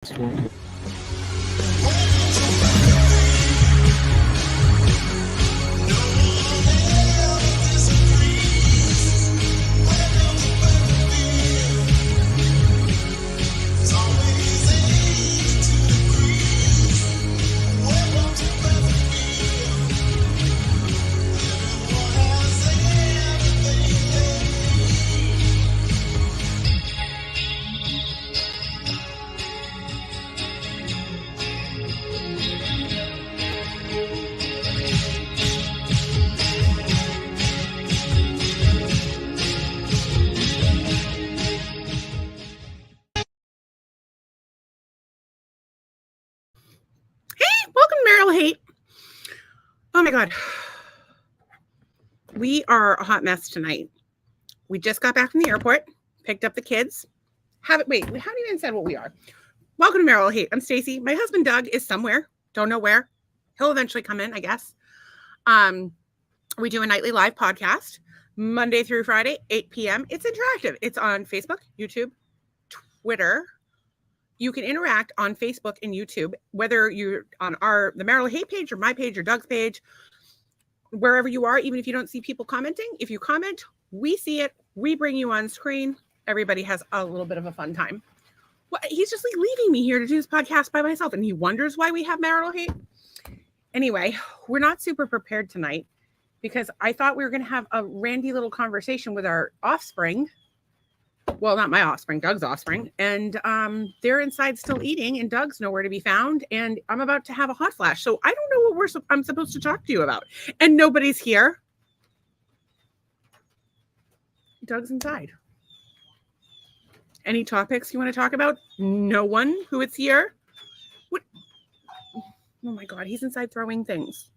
Hey, welcome to Marital Hate. Oh my God. We are a hot mess tonight. We just got back from the airport, picked up the kids. We haven't even said what we are. Welcome to Marital Hate. I'm Stacy. My husband Doug is somewhere. Don't know where. He'll eventually come in, I guess. We do a nightly live podcast, Monday through Friday, 8 p.m. It's interactive. It's on Facebook, YouTube, Twitter. You can interact on Facebook and YouTube, whether you're on the Marital Hate page or my page or Doug's page, wherever you are, even if you don't see people commenting. If you comment, we see it. We bring you on screen. Everybody has a little bit of a fun time. Well, he's just like leaving me here to do this podcast by myself, and he wonders why we have Marital Hate. Anyway, we're not super prepared tonight because I thought we were going to have a randy little conversation with our offspring. Well, not my offspring, Doug's offspring. And they're inside still eating, and Doug's nowhere to be found. And I'm about to have a hot flash. So I don't know what I'm supposed to talk to you about. And nobody's here. Doug's inside. Any topics you want to talk about? No one who is here? What? Oh my God, he's inside throwing things.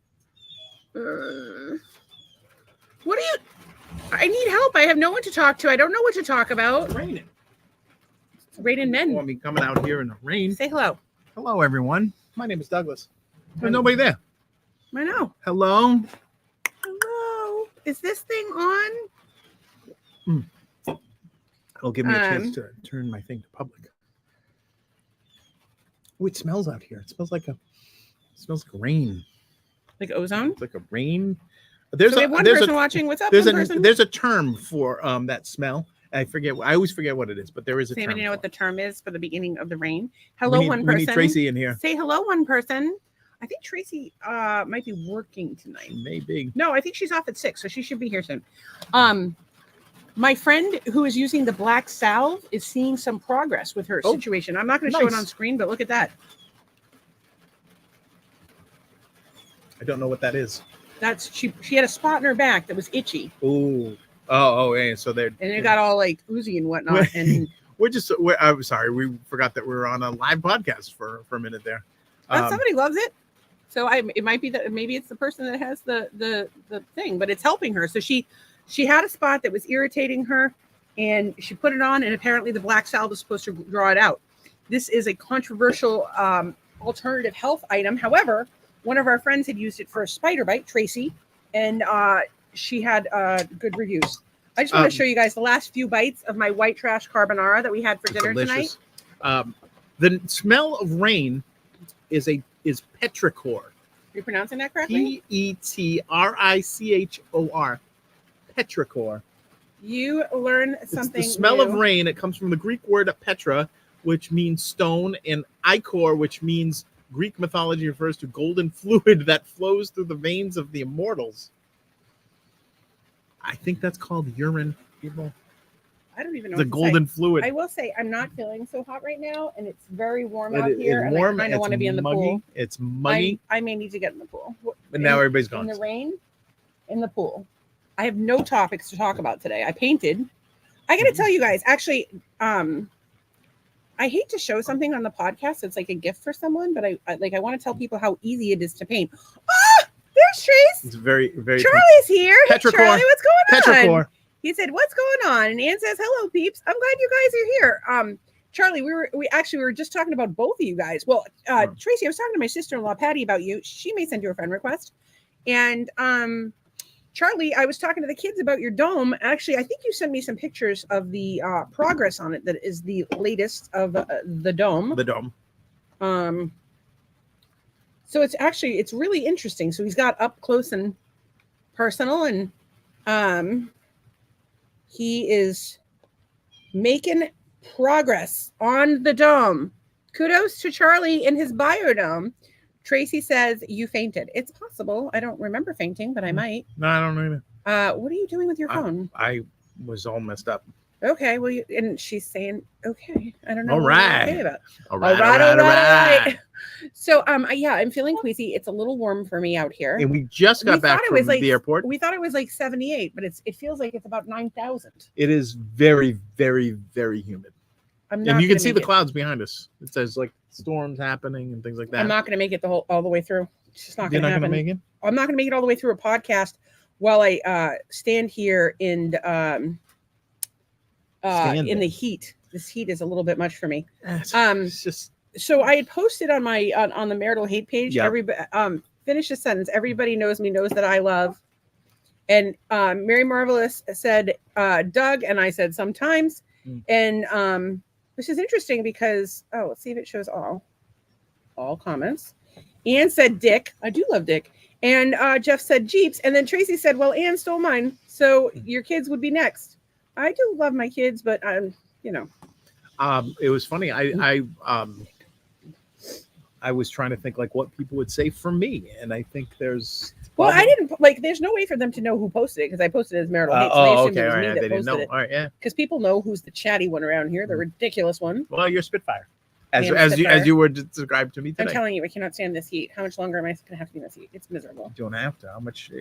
What are you... I need help. I have no one to talk to. I don't know what to talk about. It's raining. It's raining men. You want me coming out here in the rain? Say hello. Hello, everyone. My name is Douglas. There's nobody there. I know. Hello. Hello. Is this thing on? It'll give me a chance to turn my thing to public. Oh, it smells out here. It smells like rain. Like ozone? It's like a rain. We have one person watching. What's up? There's a term for that smell. I always forget what it is, but there is a term. Anybody know what the term is for the beginning of the rain? Hello, one person. We need Tracy in here. Say hello, one person. I think Tracy might be working tonight. Maybe. No, I think she's off at 6, so she should be here soon. My friend who is using the black salve is seeing some progress with her situation. I'm not going to show it on screen, but look at that. I don't know what that is. That's she had a spot in her back that was itchy. Oh, yeah. So and it got all like oozy and whatnot. And I'm sorry, we forgot that we were on a live podcast for a minute there. Somebody loves it. So it might be that maybe it's the person that has the thing, but it's helping her. So she had a spot that was irritating her, and she put it on, and apparently the black salve is supposed to draw it out. This is a controversial alternative health item. However, one of our friends had used it for a spider bite, Tracy, and she had good reviews. I just want to show you guys the last few bites of my white trash carbonara that we had for dinner tonight. The smell of rain is petrichor. Are you pronouncing that correctly? Petrichor. Petrichor. You learn something. It's the smell new. of rain. It comes from the Greek word petra, which means stone, and ichor, which means Greek mythology refers to golden fluid that flows through the veins of the immortals. I think that's called urine, people. I don't even know. The golden fluid. I will say I'm not feeling so hot right now, and it's very warm out here. And I kind of want to be in the pool. It's muggy. I may need to get in the pool. But now everybody's gone. In the rain, in the pool. I have no topics to talk about today. I painted. I got to tell you guys, actually, I hate to show something on the podcast. It's like a gift for someone, but I want to tell people how easy it is to paint. Ah, there's Trace. It's very, very. Charlie's here. Petrichor. Hey, Charlie, what's going on? Petrichor. He said, "What's going on?" And Ann says, "Hello, peeps. I'm glad you guys are here." Charlie, we were just talking about both of you guys. Well, Tracy, I was talking to my sister-in-law Patty about you. She may send you a friend request, and Charlie, I was talking to the kids about your dome. Actually, I think you sent me some pictures of the progress on it. That is the latest of the dome. The dome. So it's really interesting. So he's got up close and personal, and he is making progress on the dome. Kudos to Charlie in his biodome. Tracy says you fainted. It's possible. I don't remember fainting, but I might. No, I don't know either. What are you doing with your phone? I was all messed up. Okay, well, and she's saying, okay. I don't know All what right. I'm okay about. All right. So, yeah, I'm feeling queasy. It's a little warm for me out here. And we just got back from the airport. We thought it was like 78, but it feels like it's about 9,000. It is very, very, very humid. And you can see the clouds behind us. It says like storms happening and things like that. I'm not going to make it all the way through. It's just not going to happen. You're not going to make it? I'm not going to make it all the way through a podcast while I stand here in the heat. This heat is a little bit much for me. It's just. So I had posted on my on the Marital Hate page. Yep. Everybody finish the sentence. Everybody knows me, knows that I love. And Mary Marvelous said Doug, and I said sometimes. And which is interesting because let's see if it shows all comments. Anne said Dick. I do love Dick. And Jeff said Jeeps. And then Tracy said, well, Anne stole mine, so your kids would be next. I do love my kids, but it was funny. I was trying to think like what people would say for me, and I think there's. Well, I didn't like. There's no way for them to know who posted it because I posted it as Marital Hate. So they assumed it was me that they didn't know. it. All right, yeah. Because people know who's the chatty one around here, the ridiculous one. Well, you're Spitfire, as you were described to me today. I'm telling you, I cannot stand this heat. How much longer am I going to have to be in this heat? It's miserable. You don't have to. How much?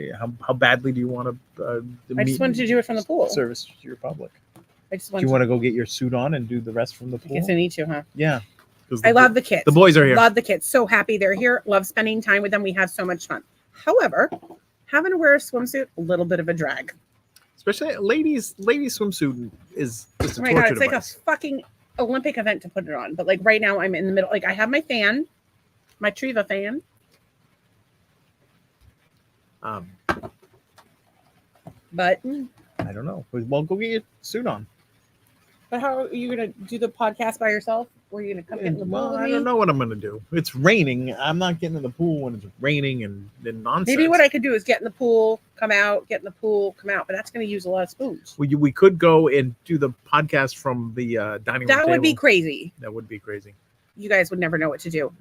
How badly do you want to? I just wanted to do it from the pool. Service to your public. I just do you want to go get your suit on and do the rest from the pool? I guess I need to, huh? Yeah. I love the kids. The boys are here. Love the kids. So happy they're here. Love spending time with them. We have so much fun. However, having to wear a swimsuit, a little bit of a drag. Especially ladies swimsuit is just a oh my God, it's device. Like a fucking Olympic event to put it on. But like right now I'm in the middle. Like I have my fan, my Triva fan. But I don't know. Well, go get your suit on. But how are you going to do the podcast by yourself? Or are you going to come get in the pool with me? I don't know what I'm going to do. It's raining. I'm not getting in the pool when it's raining and nonsense. Maybe what I could do is get in the pool, come out, get in the pool, come out. But that's going to use a lot of spoons. We could go and do the podcast from the dining room That would be crazy. That would be crazy. You guys would never know what to do.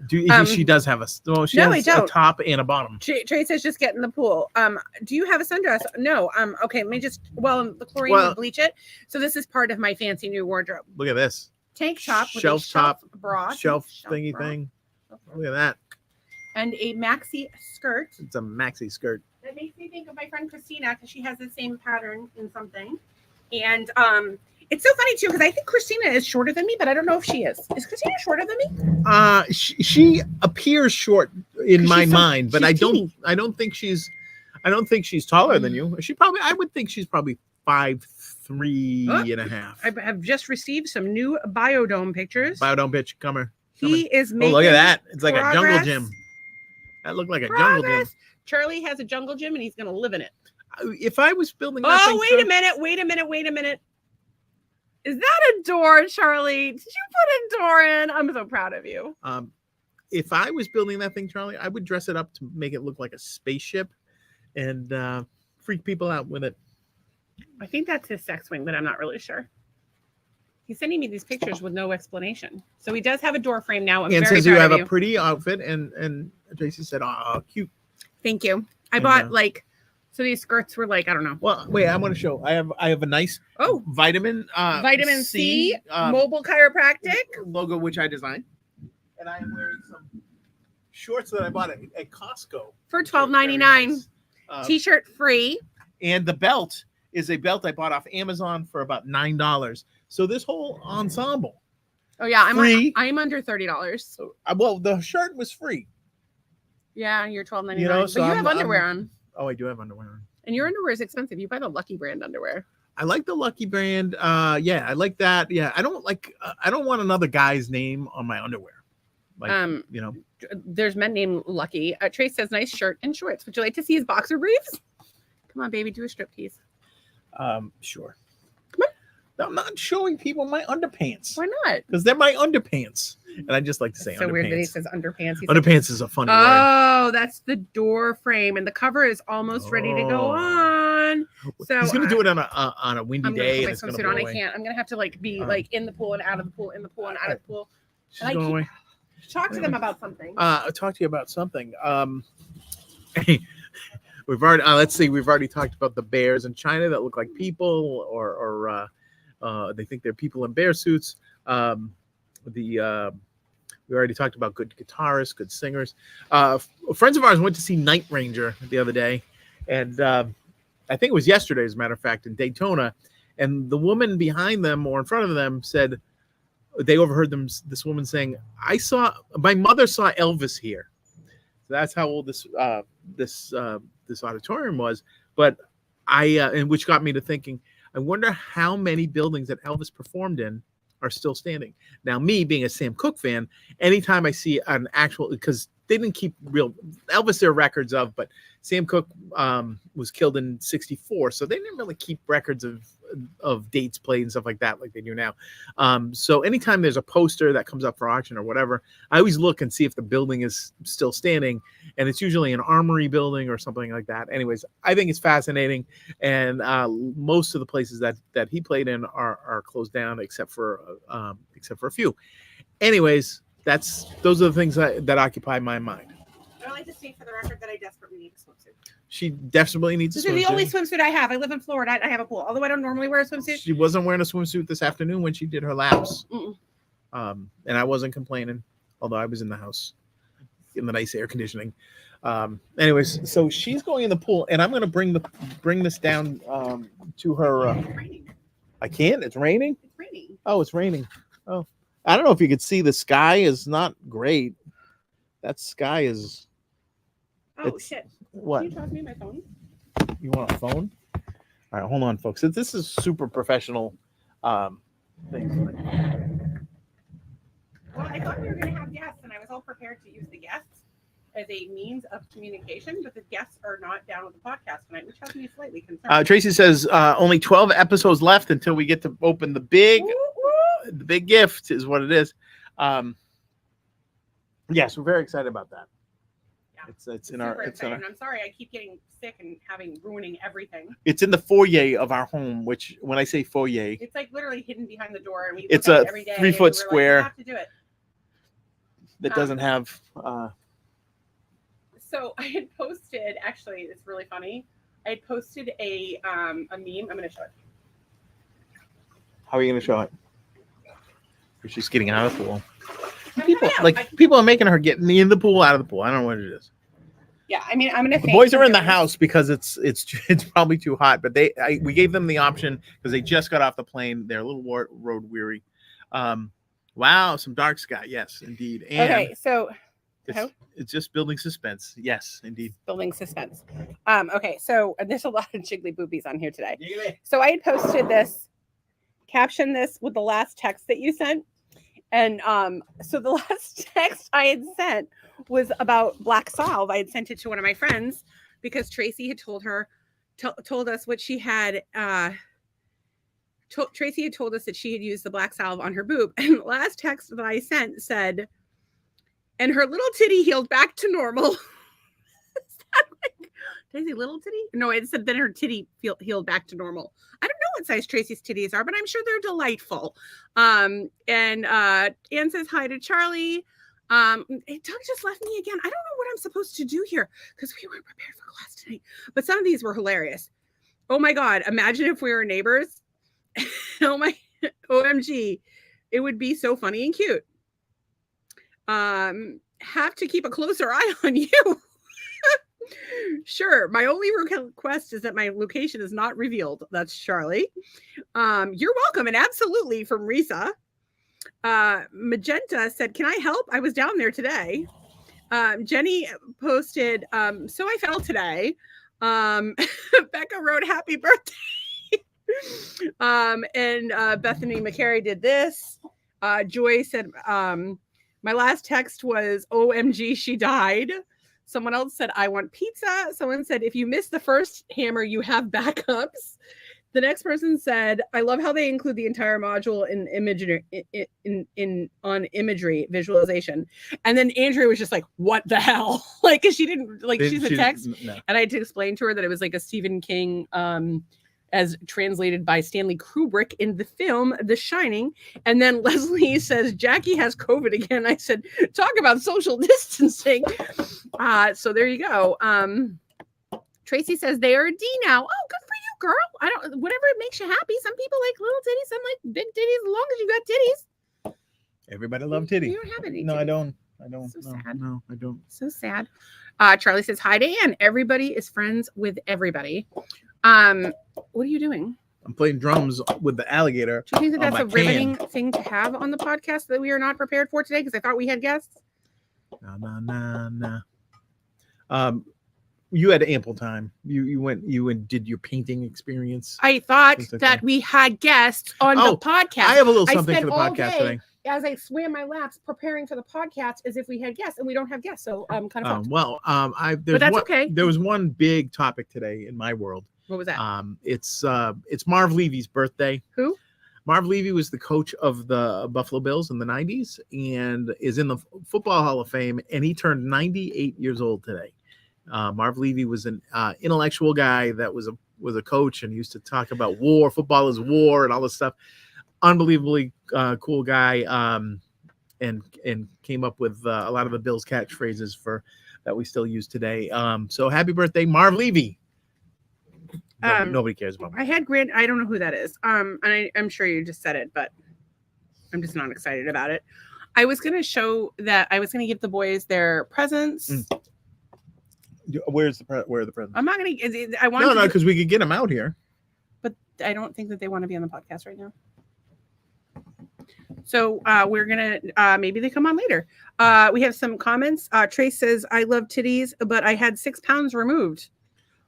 She does have has a top and a bottom. Trey says just get in the pool. Do you have a sundress? No. Okay, let me just the chlorine will bleach it. So this is part of my fancy new wardrobe. Look at this. Tank top with shelf top bra. Shelf thingy thing. Look at that. And a maxi skirt. It's a maxi skirt. That makes me think of my friend Christina because she has the same pattern in something. And it's so funny too because I think Christina is shorter than me, but I don't know if she is. Is Christina shorter than me? She appears short in my mind, but I don't think she's taller than you. I would think she's probably 5'3.5". I have just received some new biodome pictures. Biodome pitch, come here. He is making. Oh, look at that! It's like progress. A jungle gym. That looked like a jungle gym. Charlie has a jungle gym and he's going to live in it. If I was building, wait a minute. Is that a door, Charlie? Did you put a door in? I'm so proud of you. If I was building that thing, Charlie, I would dress it up to make it look like a spaceship and freak people out with it. I think that's his sex swing, but I'm not really sure. He's sending me these pictures with no explanation. So he does have a door frame now. And says you have a pretty outfit, and Tracy said, "Oh, cute." Thank you. I bought so these skirts were like, I don't know. Well, wait, I want to show. I have a nice vitamin C mobile chiropractic logo, which I designed, and I am wearing some shorts that I bought at Costco for $12.99. T-shirt free, and the belt is a belt I bought off Amazon for about $9. So this whole ensemble. Oh yeah, I'm under $30. So, well, the shirt was free. Yeah, you're $12.99. But you have underwear on. Oh, I do have underwear on. And your underwear is expensive. You buy the Lucky brand underwear. I like the Lucky brand. Yeah, I like that. Yeah, I don't want another guy's name on my underwear. Like, there's men named Lucky. Trace says nice shirt and shorts. Would you like to see his boxer briefs? Come on, baby, do a striptease. Sure. Come on. I'm not showing people my underpants Why not? because they're my underpants. And I just like to say So underpants. weird that he says underpants. He said, Underpants is a funny word. oh, that's the door frame, and the cover is almost ready to go Oh. on. So He's gonna do it on a windy I'm gonna day, put my and it's gonna swimsuit blow on. I away. can't. I'm gonna have to like be like in the pool and out of the pool, in the pool and out of the pool. She's And I going keep- away. Talk to them about something. I'll talk to you about something. We've already let's see. We've already talked about the bears in China that look like people, or they think they're people in bear suits. We already talked about good guitarists, good singers. Friends of ours went to see Night Ranger the other day, and I think it was yesterday, as a matter of fact, in Daytona. And the woman behind them or in front of them said they overheard this woman saying, my mother saw Elvis here." So that's how old this auditorium was. But and which got me to thinking, I wonder how many buildings that Elvis performed in are still standing. Now, me being a Sam Cooke fan, anytime I see an actual, because they didn't keep real Elvis, there are records of, but Sam Cooke was killed in '64, so they didn't really keep records of dates played and stuff like that like they do now. So anytime there's a poster that comes up for auction or whatever, I always look and see if the building is still standing, and it's usually an armory building or something like that. Anyways, I think it's fascinating, and most of the places that he played in are closed down except for a few. Anyways, those are the things that occupy my mind. I like to state for the record that I desperately need a swimsuit. She desperately needs a This is swimsuit. the only swimsuit I have. I live in Florida. I have a pool. Although I don't normally wear a swimsuit. She wasn't wearing a swimsuit this afternoon when she did her laps. Mm-mm. And I wasn't complaining, although I was in the house in the nice air conditioning. Anyways, so she's going in the pool, and I'm going to bring this down to her. It's raining. I can't. It's raining. It's raining. Oh, it's raining. Oh, I don't know if you could see. The sky is not great. That sky is. Oh shit! What? Can you talk me my phone? You want a phone? All right, hold on, folks. This is super professional thing. Well, I thought we were going to have guests, and I was all prepared to use the guests as a means of communication, but the guests are not down with the podcast tonight, which has me slightly concerned. Tracy says only 12 episodes left until we get to open the big gift, is what it is. Yes, we're very excited about that. Yeah. It's in our. And I'm sorry, I keep getting sick and ruining everything. It's in the foyer of our home. Which, when I say foyer, it's like literally hidden behind the door, and we it's look at a it every day. 3 foot square. Like, we have to do it. That doesn't have. So I had posted. Actually, it's really funny. I had posted a meme. I'm going to show it. How are you going to show it? She's getting out of the pool. People people are making her get in the pool, out of the pool. I don't know what it is. Yeah, I mean, I'm gonna. The boys are in the house because it's probably too hot. But we gave them the option because they just got off the plane. They're a little road weary. Wow, some dark sky. Yes, indeed. And okay, so it's just building suspense. Yes, indeed. Building suspense. Okay, so there's a lot of jiggly boobies on here today. So I had posted this, captioned this with the last text that you sent. And so the last text I had sent was about black salve. I had sent it to one of my friends because Tracy had told us what she had. Tracy had told us that she had used the black salve on her boob. And the last text that I sent said, "And her little titty healed back to normal." Is that like Tracy little titty? No, it said that her titty healed back to normal. I don't know what size Tracy's titties are, but I'm sure they're delightful. And Anne says hi to Charlie. Doug just left me again. I don't know what I'm supposed to do here because we weren't prepared for class tonight. But some of these were hilarious. Oh my God. Imagine if we were neighbors. Oh my OMG. It would be so funny and cute. Have to keep a closer eye on you. Sure. My only request is that my location is not revealed. That's Charlie. You're welcome. And absolutely from Risa. Magenta said, "Can I help? I was down there today." Jenny posted, "So I fell today." Becca wrote, "Happy birthday." And Bethany McCary did this. Joy said, "My last text was, OMG, she died." Someone else said, "I want pizza." Someone said, "If you miss the first hammer, you have backups." The next person said, "I love how they include the entire module in imagery on imagery visualization." And then Andrea was just like, "What the hell?" Like, because she didn't like she's a text, No. and I had to explain to her that it was like a Stephen King, as translated by Stanley Kubrick in the film The Shining. And then Leslie says, "Jackie has COVID again." I said, "Talk about social distancing." So there you go. Tracy says they are a D now. Oh, good for you, girl. I don't, whatever makes you happy. Some people like little titties, some like big titties, as long as you got titties. Everybody love titties. You don't have any. No, titties. I don't. So sad. No, I don't. So sad. Charlie says, "Hi to Ann. Everybody is friends with everybody." What are you doing? I'm playing drums with the alligator. Do you think that on that's my a riveting can. thing to have on the podcast that we are not prepared for today? Because I thought we had guests. No. You had ample time. You went and did your painting experience. I thought That's okay. that we had guests on the podcast. I have a little I something for spent the all podcast day today. as I swam my laps preparing for the podcast as if we had guests, and we don't have guests. So I'm kind of but that's okay. There was one big topic today in my world. What was that? It's Marv Levy's birthday. Who? Marv Levy was the coach of the Buffalo Bills in the 90s and is in the Football Hall of Fame, and he turned 98 years old today. Marv Levy was an intellectual guy that was a coach and used to talk about war, football is war, and all this stuff. Unbelievably cool guy, and came up with a lot of the Bills catchphrases that we still use today. So happy birthday, Marv Levy. Nobody cares about me. I had I don't know who that is. And I'm sure you just said it, but I'm just not excited about it. I was going to show that I was going to give the boys their presents. Where are the presents? I'm not going to. I want no, because we could get them out here. But I don't think that they want to be on the podcast right now. So we're gonna maybe they come on later. We have some comments. Trace says, "I love titties, but I had 6 pounds removed."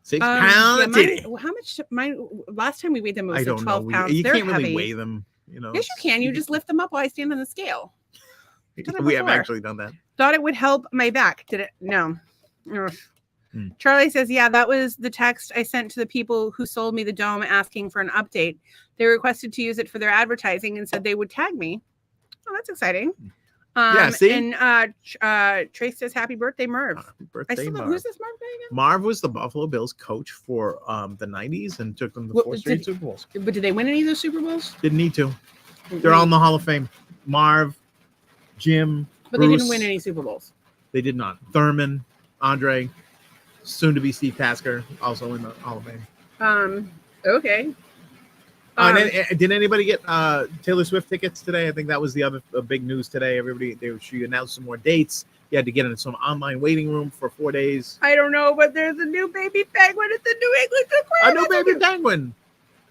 6 pounds. How much? Last time we weighed them, it was I don't 12 know. pounds. You They're can't really heavy. weigh them. You know. Yes, you can. You just lift them up while I stand on the scale. We have actually done that. Thought it would help my back. Did it? No. Charlie says, "Yeah, that was the text I sent to the people who sold me the dome asking for an update. They requested to use it for their advertising and said they would tag me." Oh, that's exciing. Yeah, see? And Trace says, "Happy birthday, Merv." Happy birthday, Marv. Who's this Marv guy again? Marv was the Buffalo Bills coach for the 90s and took them to 4 straight Super Bowls. But did they win any of those Super Bowls? Didn't need to. They're all in the Hall of Fame. Marv, Jim, but Bruce, they didn't win any Super Bowls. They did not. Thurman, Andre, soon to be Steve Tasker, also in the Hall of Fame. Okay. Did anybody get Taylor Swift tickets today? I think that was the other big news today. She announced some more dates. You had to get in some online waiting room for 4 days. I don't know, but there's a new baby penguin at the New England Aquarium. A new baby penguin.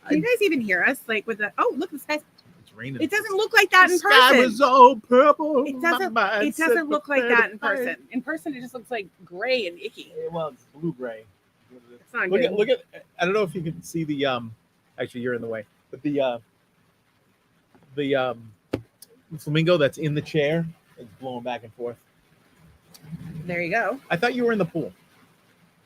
Can you guys even hear us? Like with the look, the sky's. It's raining. It doesn't look like that in person. The sky was all purple. It doesn't look like that in person. In person, it just looks like gray and icky. Well, it's blue gray. It's not good. Look at. I don't know if you can see the Actually, you're in the way. But the flamingo that's in the chair is blowing back and forth. There you go. I thought you were in the pool.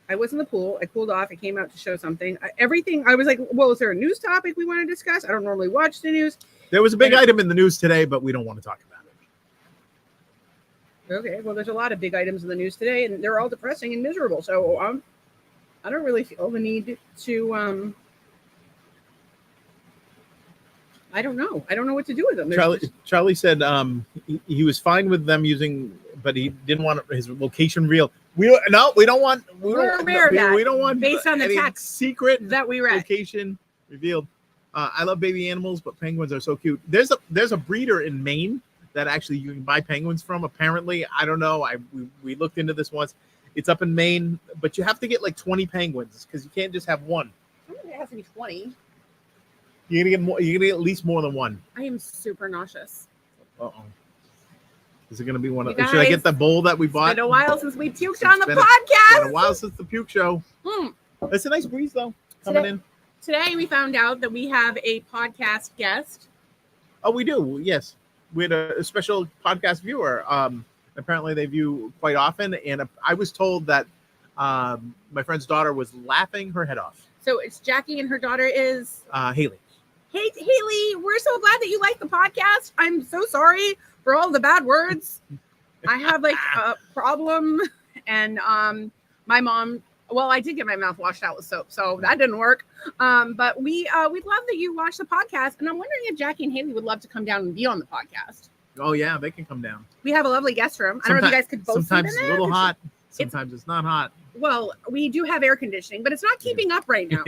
I was in the pool. I cooled off. I came out to show something. I was like, well, is there a news topic we want to discuss? I don't normally watch the news. There was a big item in the news today, but we don't want to talk about it. Okay. Well, there's a lot of big items in the news today, and they're all depressing and miserable. So I don't really feel the need to I don't know. I don't know what to do with them. Charlie said he was fine with them using, but he didn't want his location real. We don't want. We're aware of that. We don't want based on the text secret that we read. Location revealed. I love baby animals, but penguins are so cute. There's a breeder in Maine that actually you can buy penguins from. Apparently, I don't know. We looked into this once. It's up in Maine, but you have to get like 20 penguins because you can't just have one. I think it has to be 20. You're gonna get more. You're gonna get at least more than one. I am super nauseous. Is it gonna be one of? Guys, should I get the bowl that we bought? It's been a while since we puked on the podcast. It's been a while since the puke show. It's a nice breeze though coming in. Today we found out that we have a podcast guest. Oh, we do. Yes, we had a special podcast viewer. Apparently they view quite often, and I was told that my friend's daughter was laughing her head off. So it's Jackie and her daughter is Haley. Hey Haley, we're so glad that you like the podcast. I'm so sorry for all the bad words. I have like a problem, and my mom. Well, I did get my mouth washed out with soap, so that didn't work. But we'd love that you watch the podcast, and I'm wondering if Jackie and Haley would love to come down and be on the podcast. Oh yeah, they can come down. We have a lovely guest room. I don't know if you guys could both. Sometimes sleep in it's a little there. hot. Sometimes it's not hot. Well, we do have air conditioning, but it's not keeping up right now.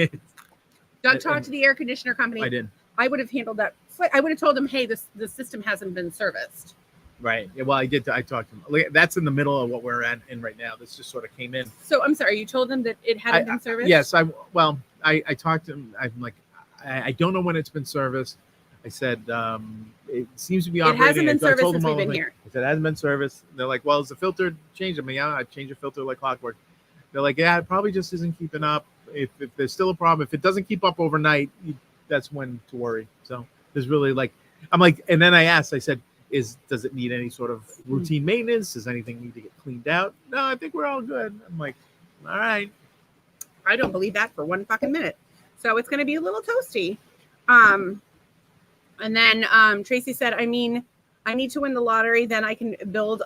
Doug talked to the air conditioner company. I did. I would have handled that. I would have told them, hey, the system hasn't been serviced. Right. Yeah, well, I did. I talked to him. That's in the middle of what we're in right now. This just sort of came in. So I'm sorry. You told them that it hadn't been serviced? Yes. I talked to him. I'm like, I don't know when it's been serviced. I said, it seems to be operating. It hasn't been serviced since we've been here. I said, it hasn't been serviced. They're like, well, is the filter changed? I mean, yeah, I changed the filter like clockwork. They're like, yeah, it probably just isn't keeping up. If there's still a problem, if it doesn't keep up overnight, that's when to worry. So there's really I'm like, and then I said, does it need any sort of routine maintenance? Does anything need to get cleaned out? No, I think we're all good. I'm like, all right. I don't believe that for one fucking minute. So it's going to be a little toasty. And then Tracy said, I need to win the lottery. Then I can build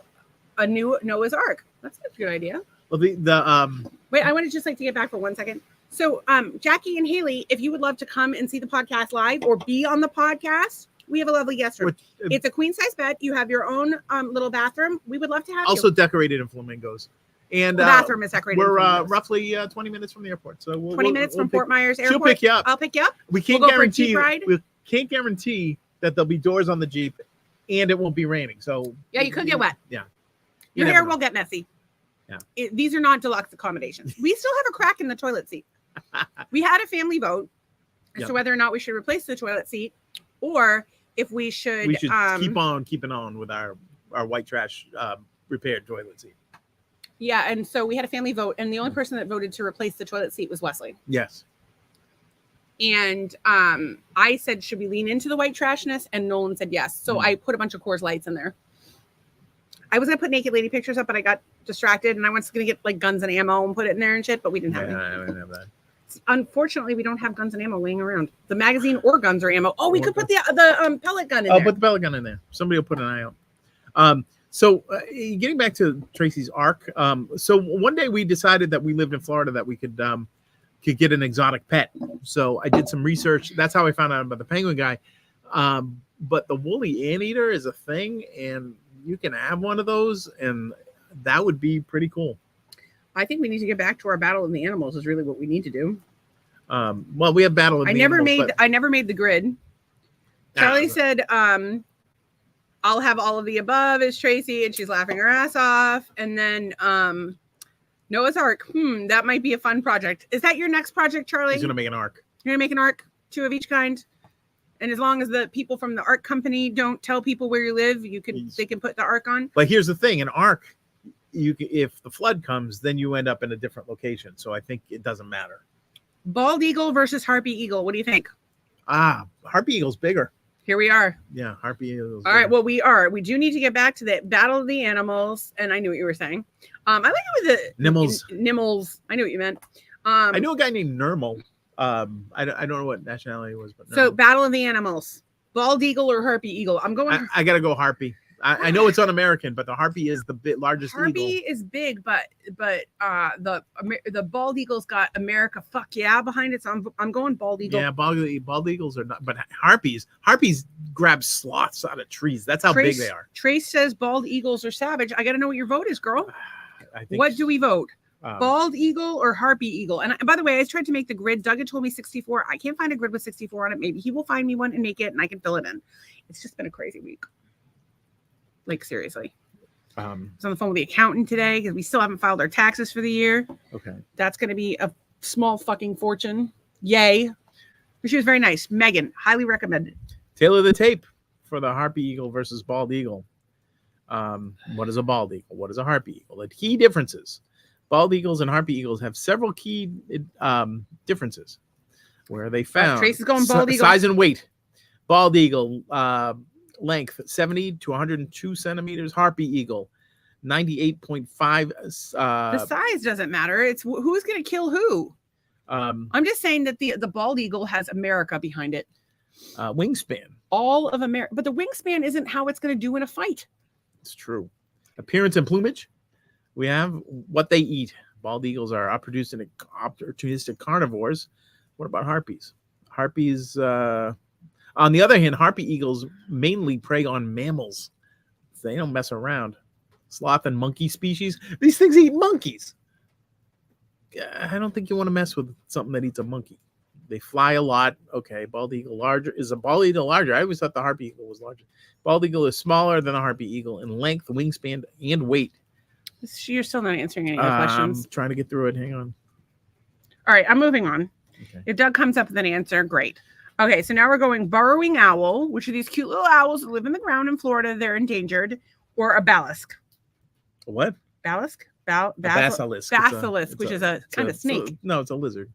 a new Noah's Ark. That's a good idea. Well, wait, I want to just to get back for 1 second. So Jackie and Haley, if you would love to come and see the podcast live or be on the podcast, we have a lovely guest room. It's a queen size bed. You have your own little bathroom. We would love to have also you. decorated in flamingos. And the bathroom is decorated. We're roughly 20 minutes from the airport. So 20 minutes from Fort Myers Airport. She'll pick you up. I'll pick you up. We can't guarantee that there'll be doors on the Jeep and it won't be raining. So yeah, you could get wet. Yeah. Your hair will get messy. Yeah. These are not deluxe accommodations. We still have a crack in the toilet seat. We had a family vote as to whether or not we should replace the toilet seat or if we should keep on keeping on with our white trash repaired toilet seat. Yeah, and so we had a family vote, and the only person that voted to replace the toilet seat was Wesley. Yes. And I said, should we lean into the white trashness? And Nolan said yes. So I put a bunch of Coors Lights in there. I was going to put naked lady pictures up, but I got distracted, and I was going to get guns and ammo and put it in there and shit, but we didn't have any. I didn't have that. Unfortunately, we don't have guns and ammo laying around. The magazine or guns or ammo. Oh, we could put the pellet gun in there. I'll put the pellet gun in there. Somebody will put an eye out. So getting back to Tracy's Ark. So one day we decided that we lived in Florida that we could get an exotic pet. So I did some research. That's how I found out about the penguin guy. But the woolly anteater is a thing, and you can have one of those, and that would be pretty cool. I think we need to get back to our Battle of the Animals is really what we need to do. Well, we have Battle of the Animals. I never made the grid. Charlie said, I'll have all of the above as Tracy, and she's laughing her ass off. And then Noah's Ark. That might be a fun project. Is that your next project, Charlie? He's going to make an ark. You're going to make an ark, 2 of each kind? And as long as the people from the Ark company don't tell people where you live, they can put the Ark on. But here's the thing, an Ark, if the flood comes, then you end up in a different location. So I think it doesn't matter. Bald eagle versus harpy eagle. What do you think? Harpy eagle's bigger. Here we are. Yeah, harpy eagle's all bigger. Right, well, we do need to get back to the Battle of the Animals. And I knew what you were saying. I like it with the Nimmels. I knew what you meant. I knew a guy named Nermal. I don't know what nationality it was, but so Battle of the Animals, bald eagle or harpy eagle. I'm going. I gotta go harpy. I know it's un-American, but the harpy is the largest eagle. Harpy is big, but the bald eagle's got America fuck yeah behind it. So I'm going bald eagle. Yeah, bald eagles are not, but harpies grab sloths out of trees. That's how big they are. Trace says bald eagles are savage. I got to know what your vote is, girl. What do we vote? Bald eagle or harpy eagle? And by the way, I tried to make the grid. Doug had told me 64. I can't find a grid with 64 on it. Maybe he will find me one and make it, and I can fill it in. It's just been a crazy week. Like, seriously. I was on the phone with the accountant today because we still haven't filed our taxes for the year. Okay. That's going to be a small fucking fortune. Yay. But she was very nice. Megan, highly recommended. Tailor the tape for the harpy eagle versus bald eagle. What is a bald eagle? What is a harpy eagle? The key differences. Bald eagles and harpy eagles have several key differences. Where are they found? Trace is going bald eagle. Size and weight. Bald eagle, length 70 to 102 centimeters. Harpy eagle 98.5. The size doesn't matter. It's who's going to kill who. I'm just saying that the bald eagle has America behind it. Wingspan. All of America, but the wingspan isn't how it's going to do in a fight. It's true. Appearance and plumage. We have what they eat. Bald eagles are opportunistic carnivores. What about harpies? Harpies, on the other hand, harpy eagles mainly prey on mammals. They don't mess around. Sloth and monkey species. These things eat monkeys. I don't think you want to mess with something that eats a monkey. They fly a lot. Okay, bald eagle larger. Is a bald eagle larger? I always thought the harpy eagle was larger. Bald eagle is smaller than a harpy eagle in length, wingspan, and weight. You're still not answering any of the questions. I'm trying to get through it. Hang on. All right, I'm moving on. Okay. If Doug comes up with an answer, great. Okay, so now we're going burrowing owl, which are these cute little owls that live in the ground in Florida. They're endangered. Or a basilisk. What? Basilisk? Basilisk. Basilisk, which is a kind of snake. No, it's a lizard.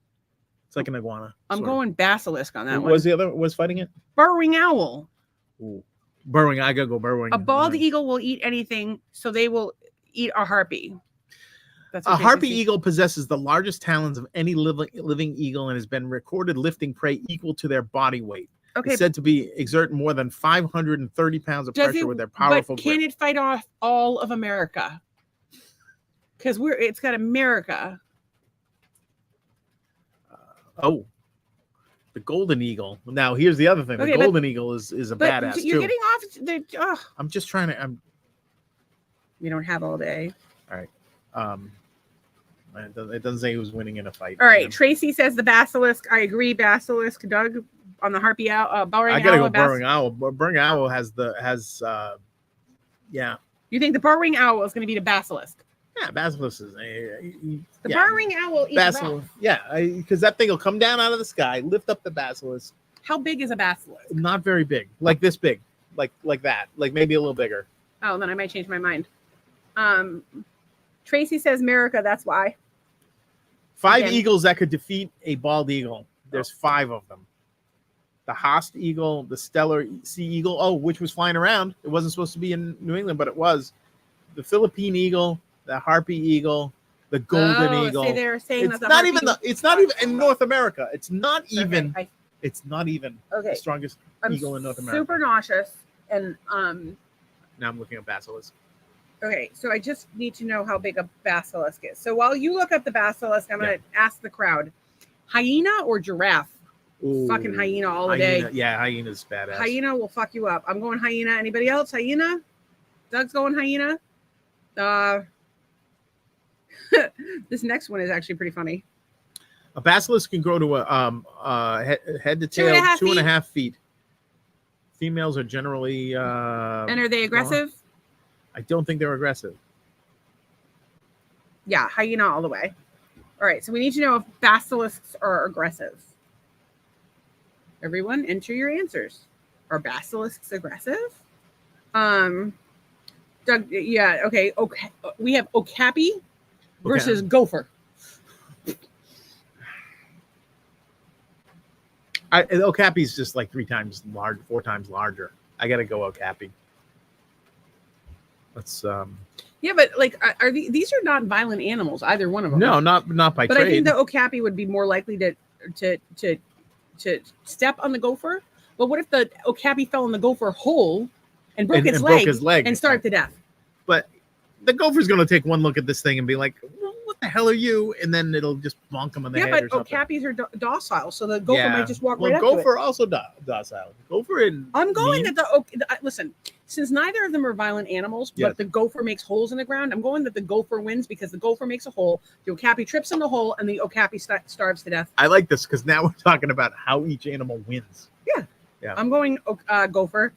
It's like an iguana. I'm going basilisk on that one. Was the other was fighting it? Burrowing owl. Ooh. Burrowing. I gotta go burrowing. A bald eagle will eat anything, so they will eat a harpy. A harpy eagle possesses the largest talons of any living eagle and has been recorded lifting prey equal to their body weight. Okay. It's said to exert more than 530 pounds of pressure with their powerful But can grip. it fight off all of America? Because it's got America. The golden eagle. Now here's the other thing. Okay, the golden eagle is a badass you're too. getting off. I'm just trying to. We don't have all day. All right. It doesn't say who's winning in a fight. All right. Tracy says the basilisk. I agree. Basilisk. Doug on the harpy owl. Burrowing owl. I gotta go burrowing owl. Burrowing owl yeah. You think the burrowing owl is going to be the basilisk? Yeah, basilisk is the burrowing owl. Basilisk. Yeah, because that thing will come down out of the sky, lift up the basilisk. How big is a basilisk? Not very big, like this big, like that, like maybe a little bigger. Oh, then I might change my mind. Tracy says America. That's why. 5 eagles that could defeat a bald eagle. There's 5 of them. The Haast eagle, the Stellar Sea eagle, which was flying around. It wasn't supposed to be in New England, but it was. The Philippine eagle, the harpy eagle, the golden eagle. See, they're saying it's not even in North America. It's not even. Okay, it's not even the strongest eagle in North America. Super nauseous, and now I'm looking at basilisk. Okay, so I just need to know how big a basilisk is. So while you look up the basilisk, I'm going to ask the crowd: hyena or giraffe? Ooh, fucking hyena all the day. Yeah, hyena's badass. Hyena will fuck you up. I'm going hyena. Anybody else? Hyena? Doug's going hyena. This next one is actually pretty funny. A basilisk can grow to a head to tail 2.5 feet. Females are generally. And are they aggressive? I don't think they're aggressive. Yeah, hyena all the way. All right, so we need to know if basilisks are aggressive. Everyone, enter your answers. Are basilisks aggressive? Doug, yeah, okay. We have okapi versus gopher. Okapi's just like 4 times larger. I gotta go okapi. Let's Yeah, but like, are these are not violent animals? Either one of them. No, not by but trade. I think the okapi would be more likely to step on the gopher. But what if the okapi fell in the gopher hole and broke his leg and starved to death? But the gopher's going to take one look at this thing and be like, well, what the hell are you? And then it'll just bonk him in the head or something. Yeah, but okapis are docile, so the gopher might just walk right up gopher to it. Also docile. Gopher and I'm going that listen, since neither of them are violent animals, but the gopher makes holes in the ground, I'm going that the gopher wins because the gopher makes a hole, the okapi trips in the hole, and the okapi starves to death. I like this because now we're talking about how each animal wins. Yeah. I'm going gopher.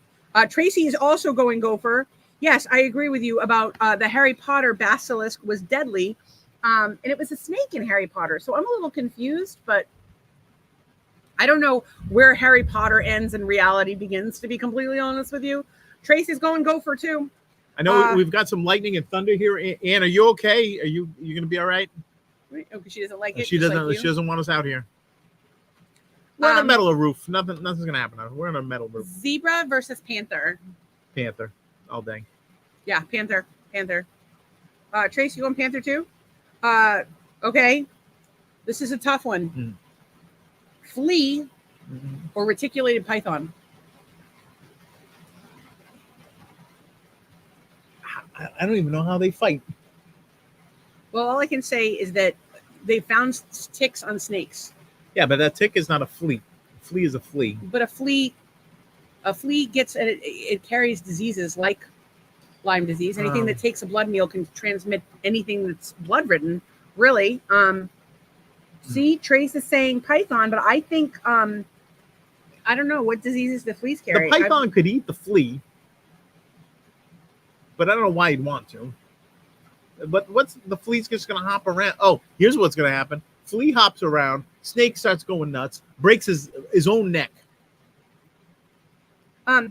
Tracy is also going gopher. Yes, I agree with you about the Harry Potter basilisk was deadly. And it was a snake in Harry Potter. So I'm a little confused, but I don't know where Harry Potter ends and reality begins, to be completely honest with you. Tracy's going gopher too. I know we've got some lightning and thunder here. Anne, are you okay? Are you going to be all right? Okay, she doesn't like it. She doesn't want us out here. We're on a metal roof. Nothing's going to happen. We're on a metal roof. Zebra versus panther. Panther. All day. Yeah, panther. Tracy, you going panther too? Okay. This is a tough one. Mm. Flea or reticulated python? I don't even know how they fight. Well, all I can say is that they found ticks on snakes. Yeah, but that tick is not a flea. A flea is a flea. But a flea gets it carries diseases like Lyme disease. Anything that takes a blood meal can transmit anything that's blood ridden. Really. See, Trace is saying python, but I think I don't know what diseases the fleas carry. The python could eat the flea, but I don't know why he'd want to. But what's the flea's just gonna hop around? Oh, here's what's gonna happen. Flea hops around, snake starts going nuts, breaks his own neck.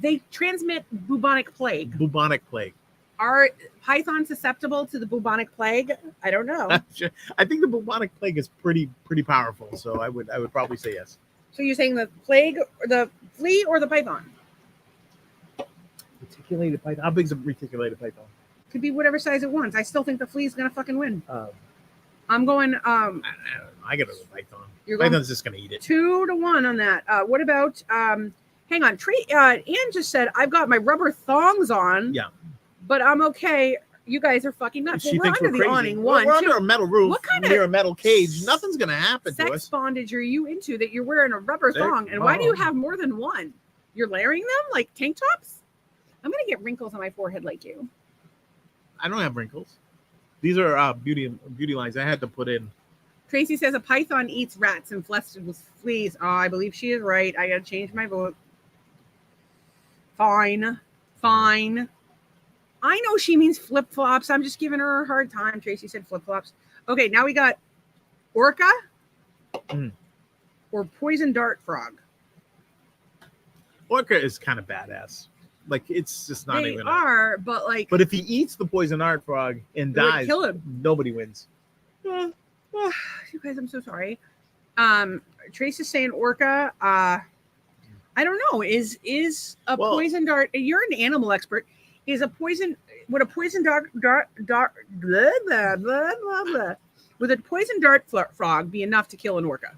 They transmit bubonic plague. Bubonic plague. Are pythons susceptible to the bubonic plague? I don't know. I think the bubonic plague is pretty powerful, so I would probably say yes. So you're saying the plague, or the flea, or the python? Reticulated python. How big is a reticulated python? Could be whatever size it wants. I still think the flea's gonna fucking win. I'm going. I gotta go python. Python's just gonna eat it. 2-1 on that. What about? Hang on. Ann just said I've got my rubber thongs on. Yeah. But I'm okay. You guys are fucking nuts. She we're thinks under we're the crazy. awning. We're under a metal roof. What kind near of a metal cage? Nothing's gonna happen to sex us. bondage are you into that you're wearing a rubber thong? And why do you have more than one? You're layering them like tank tops? I'm gonna get wrinkles on my forehead like you. I don't have wrinkles. These are beauty lines I had to put in. Tracy says a python eats rats infested with fleas. Oh, I believe she is right. I gotta change my vote. Fine. I know she means flip-flops. I'm just giving her a hard time. Tracy said flip-flops. Okay, now we got orca or poison dart frog. Orca is kind of badass. Like, it's just not They even. are, but like. But if he eats the poison dart frog and dies, kill him. Nobody wins. You guys, I'm so sorry. Trace is saying orca. I don't know. Is a poison dart? You're an animal expert. Would a poison dart blah, blah, blah, blah. Would a poison dart frog be enough to kill an orca?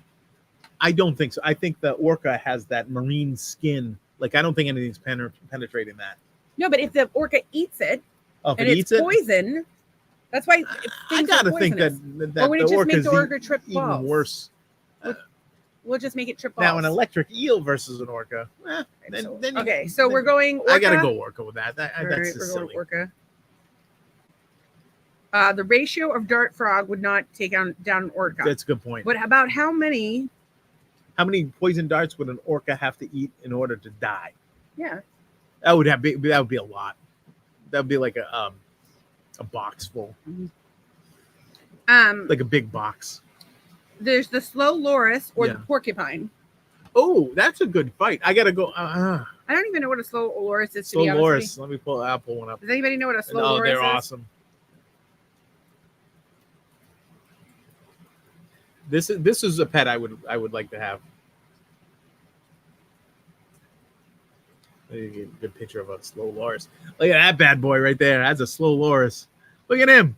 I don't think so. I think the orca has that marine skin. Like, I don't think anything's penetrating that. No, but if the orca eats it, and it's poison, that's why. I gotta think that or would it just make orca's the orca trip even balls? worse. We'll just make it trip balls. Now, an electric eel versus an orca. So we're going orca. I gotta go orca with that. That's right, just silly. Going orca. The ratio of dart frog would not take down an orca. That's a good point. But about how many? How many poison darts would an orca have to eat in order to die? Yeah. That would be a lot. That would be like a box full. Like a big box. There's the slow loris or the porcupine. Oh, that's a good fight. I gotta go. I don't even know what a slow loris is. Slow loris. Let me pull one up. Does anybody know what a slow loris is? Oh, they're awesome. This is a pet I would like to have. Let me get a good picture of a slow loris. Look at that bad boy right there. That's a slow loris. Look at him.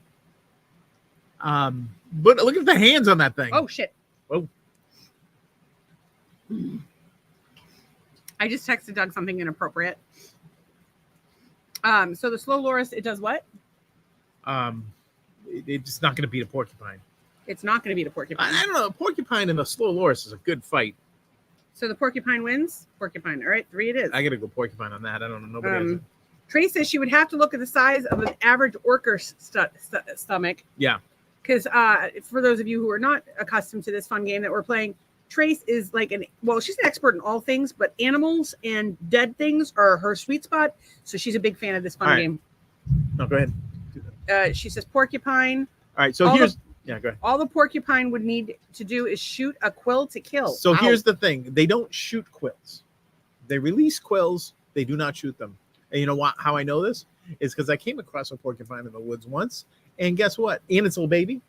But look at the hands on that thing. Oh shit. Oh. I just texted Doug something inappropriate. So the slow loris, it does what? It's not going to beat a porcupine. It's not going to beat a porcupine. I don't know. A porcupine and a slow loris is a good fight. So the porcupine wins? Porcupine. All right, 3 it is. I got to go porcupine on that. I don't know. Nobody has it. Trace says she would have to look at the size of an average orca stomach. Yeah. Because for those of you who are not accustomed to this fun game that we're playing, Trace is like she's an expert in all things, but animals and dead things are her sweet spot. So she's a big fan of this fun game. No, go ahead. She says porcupine. All right. So go ahead. All the porcupine would need to do is shoot a quill to kill. So here's the thing. They don't shoot quills. They release quills. They do not shoot them. And you know what? How I know this is because I came across a porcupine in the woods once. And guess what? And it's a little baby.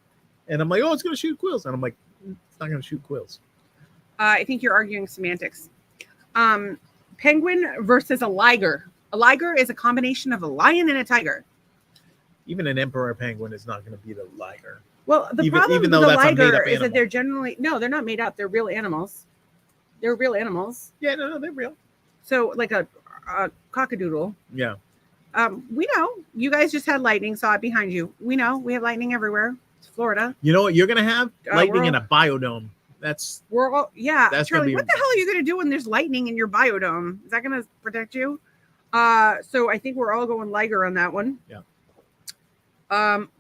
And I'm like, oh, it's going to shoot quills. And I'm like, it's not going to shoot quills. I think you're arguing semantics. Penguin versus a liger. A liger is a combination of a lion and a tiger. Even an emperor penguin is not going to beat a liger. Well, the Even- problem even with though the that's a liger made-up is that animal. they're generally they're not made up. They're real animals. They're real animals. Yeah, no, they're real. So like a cockadoodle. Yeah. We know you guys just had lightning. Saw it behind you. We know we have lightning everywhere. It's Florida. You know what you're going to have? Lightning we're in a biodome. That's We're all That's gonna Charlie. be- What the hell are you gonna do when there's lightning in your biodome? Is that gonna protect you? So I think we're all going liger on that one. Yeah.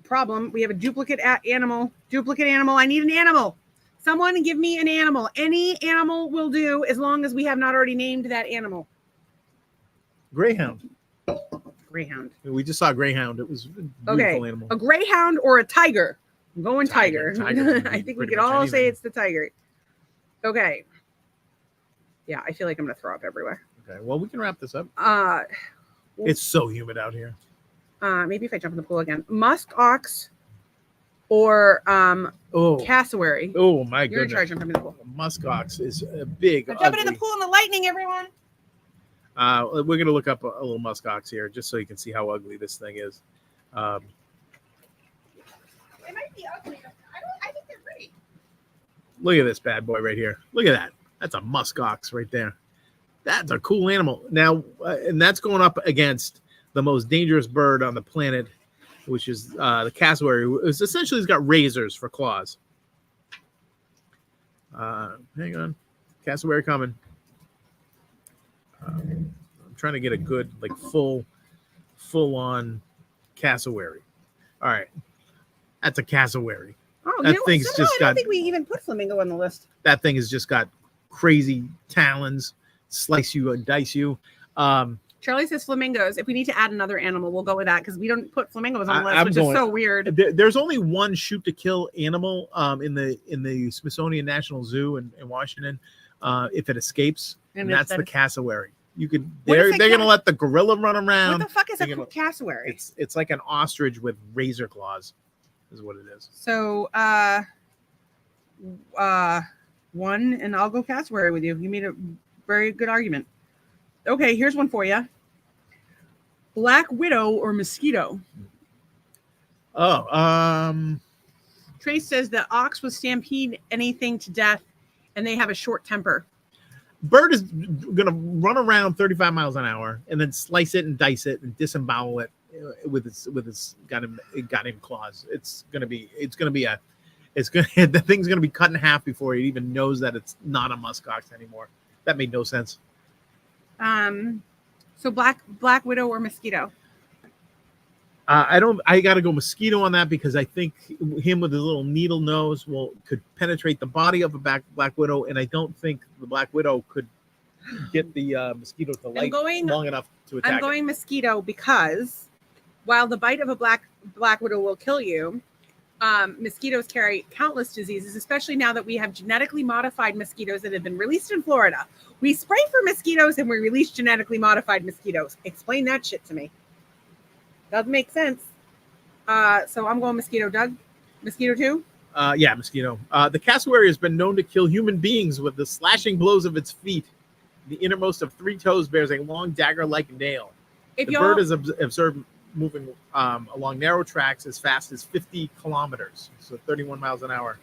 Problem. We have a duplicate animal. Duplicate animal. I need an animal. Someone give me an animal. Any animal will do as long as we have not already named that animal. greyhound. Greyhound. We just saw a greyhound. It was a beautiful Okay. animal. A greyhound or a tiger. I'm going tiger. Tiger can I be think we pretty could much all say anything. it's the tiger. Okay. Yeah, I feel like I'm gonna throw up everywhere. Okay. Well, we can wrap this up. Well, It's so humid out here. Maybe if I jump in the pool again. Musk ox or Oh. cassowary. Oh my You're in goodness. charge. I'm jumping in the pool. Muskox is a big. I'm jumping in the ugly- pool in the lightning, everyone. We're gonna look up a little muskox here just so you can see how ugly this thing is. It might be ugly. I think they're pretty. Look at this bad boy right here. Look at that. That's a muskox right there. That's a cool animal. Now, and that's going up against the most dangerous bird on the planet, which is the cassowary. It's essentially, it's got razors for claws. Hang on, cassowary coming. I'm trying to get a good, like, full on cassowary. All right, that's a cassowary. Oh, That you know what? thing's Somehow just I don't got- think we even put flamingo on the list. That thing has just got crazy talons, slice you and dice you. Charlie says flamingos. If we need to add another animal, we'll go with that because we don't put flamingos on the list, I'm which going- is so weird. There's only one shoot to kill animal in the Smithsonian National Zoo in Washington if it escapes, and if that's that the is- cassowary. You could What they're is a they're gonna ca- let the gorilla run What around. the fuck is a You're gonna- cassowary? It's like an ostrich with razor claws, is what it is. So, one, and I'll go cassowary with you. You made a very good argument. Okay, here's one for you. Black widow or mosquito? Oh, Trace says the ox will stampede anything to death, and they have a short temper. bird is gonna run around 35 miles an hour and then slice it and dice it and disembowel it with its got him claws. The thing's gonna be cut in half before it even knows that it's not a muskox anymore. That made no sense. So black widow or mosquito? I gotta go mosquito on that because I think him with his little needle nose could penetrate the body of a black widow, and I don't think the black widow could get the mosquito to light long enough to attack. I'm going mosquito because while the bite of a black widow will kill you, mosquitoes carry countless diseases, especially now that we have genetically modified mosquitoes that have been released in Florida. We spray for mosquitoes and we release genetically modified mosquitoes. Explain that shit to me. Doesn't make sense. So I'm going mosquito. Doug, mosquito too? Yeah, mosquito. The cassowary has been known to kill human beings with the slashing blows of its feet. The innermost of 3 toes bears a long dagger-like nail. If The bird is observed moving along narrow tracks as fast as 50 kilometers, so 31 miles an hour.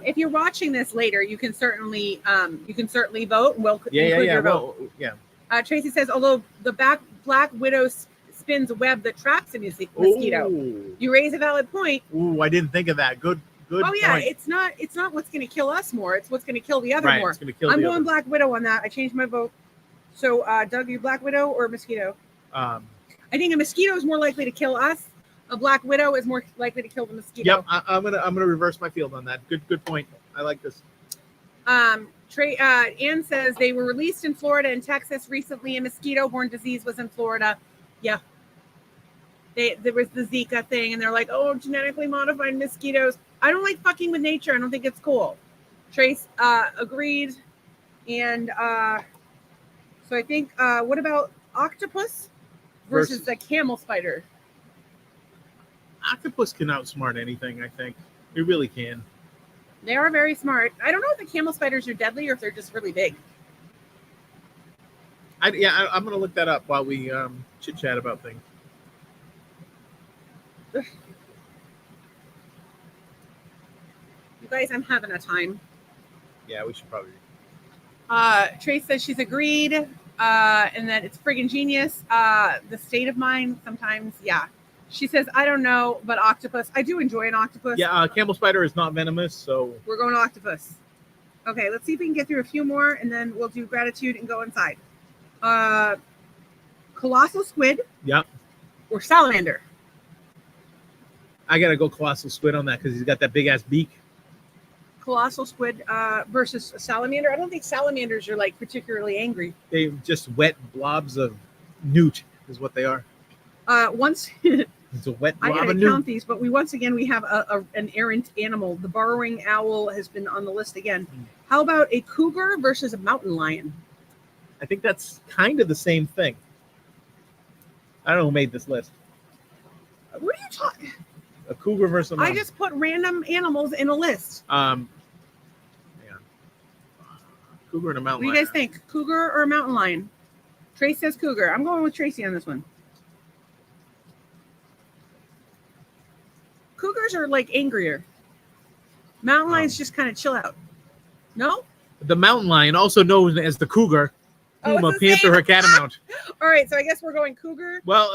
if you're watching this later, you can certainly vote. We'll include Yeah. your vote. Well, yeah. Tracy says, although the black widow spins a web that traps a mosquito. Ooh. You raise a valid point. Ooh, I didn't think of that. Good. Oh yeah, point. it's not what's going to kill us more. It's what's going to kill the other Right, more. it's gonna kill I'm the going other. black widow on that. I changed my vote. So Doug, you black widow or mosquito? I think a mosquito is more likely to kill us. A black widow is more likely to kill the mosquito. Yep, I'm gonna reverse my field on that. Good point. I like this. Ann says they were released in Florida and Texas recently. A mosquito-borne disease was in Florida. Yeah. There was the Zika thing, and they're like, oh, genetically modified mosquitoes. I don't like fucking with nature. I don't think it's cool. Trace agreed. And so I think, what about octopus versus the camel spider? Octopus can outsmart anything. I think it really can. They are very smart. I don't know if the camel spiders are deadly or if they're just really big. I'm gonna look that up while we chit chat about things. You guys, I'm having a time. Yeah, we should probably. Trace says she's agreed, and that it's friggin' genius. The state of mind sometimes, yeah. She says, I don't know, but octopus. I do enjoy an octopus. Yeah, camel spider is not venomous, so We're going to octopus. Okay, let's see if we can get through a few more, and then we'll do gratitude and go inside. Colossal squid. Yep. Or salamander. I gotta go colossal squid on that because he's got that big ass beak. Colossal squid versus a salamander. I don't think salamanders are like particularly angry. They just wet blobs of newt is what they are. Once It's a wet I blob gotta of newt. count these, but we once again we have an errant animal. The burrowing owl has been on the list again. How about a cougar versus a mountain lion? I think that's kind of the same thing. I don't know who made this list. What are you talking? A cougar versus a I mountain. just put random animals in a list. Hang on. Cougar and a mountain What do you lion. guys think? Cougar or a mountain lion? Trace says cougar. I'm going with Tracy on this one. Cougars are like angrier. Mountain lions just kind of chill out. No? The mountain lion, also known as the cougar, Oh, puma, it's the panther, same. or catamount. All right, so I guess we're going cougar. Well,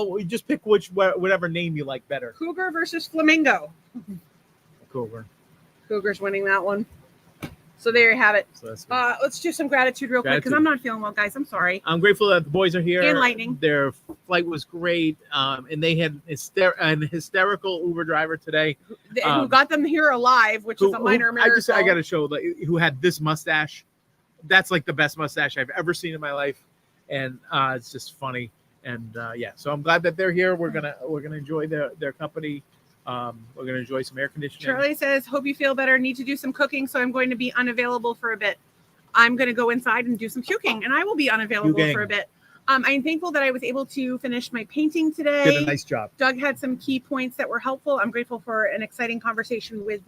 we just pick whatever name you like better. Cougar versus flamingo. Cougar. Cougar's winning that one. So there you have it. So that's Let's do some gratitude real quick because I'm not feeling well, guys. I'm sorry. I'm grateful that the boys are here. And lightning. Their flight was great, and they had an hysterical Uber driver today. Who got them here alive, which is a minor miracle. I got to show who had this mustache. That's like the best mustache I've ever seen in my life, and it's just funny. And yeah, so I'm glad that they're here. We're gonna enjoy their company. We're gonna enjoy some air conditioning. Charlie says, "Hope you feel better. Need to do some cooking, so I'm going to be unavailable for a bit. I'm going to go inside and do some puking, and I will be unavailable for a bit. I'm thankful that I was able to finish my painting today. Did a nice job. Doug had some key points that were helpful. I'm grateful for an exciting conversation with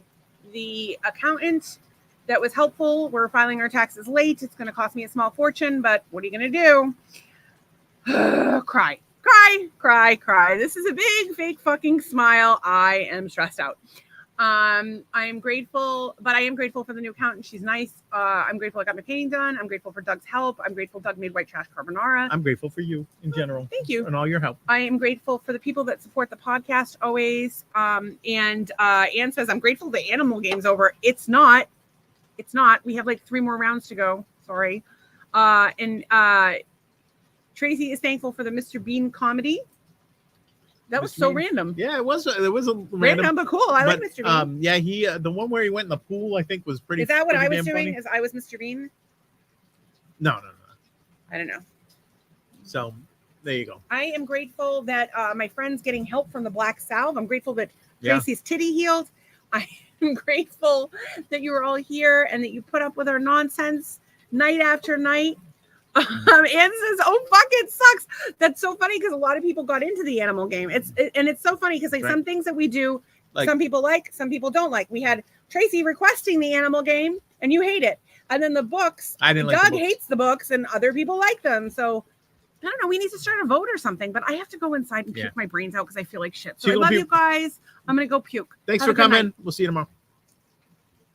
the accountant. That was helpful. We're filing our taxes late. It's going to cost me a small fortune, but what are you going to do? Cry. This is a big fake fucking smile. I am stressed out. I am grateful, but I am grateful for the new accountant. She's nice. I'm grateful I got my painting done. I'm grateful for Doug's help. I'm grateful Doug made white trash carbonara. I'm grateful for you in general. Thank you. And all your help. I am grateful for the people that support the podcast always. And Anne says, I'm grateful the animal game's over. It's not. We have like 3 more rounds to go. Sorry. And Tracy is thankful for the Mr. Bean comedy. That was so random. Yeah, it was a Random but cool. I like Mr. Bean. Yeah, he the one where he went in the pool, I think, was pretty. Is that what I was damn doing? funny. Is I was Mr. Bean? No. I don't know. So there you go. I am grateful that my friend's getting help from the Black Salve. I'm grateful that Tracy's titty healed. I am grateful that you were all here and that you put up with our nonsense night after night. Anne says, "Oh fuck, it sucks." That's so funny because a lot of people got into the animal game. It's so funny because some things that we do, some people like, some people don't like. We had Tracy requesting the animal game, and you hate it. And then the books, Doug hates the books, and other people like them. So I don't know. We need to start a vote or something. But I have to go inside and puke my brains out because I feel like shit. So I love you guys. I'm gonna go puke. Thanks for coming. We'll see you tomorrow.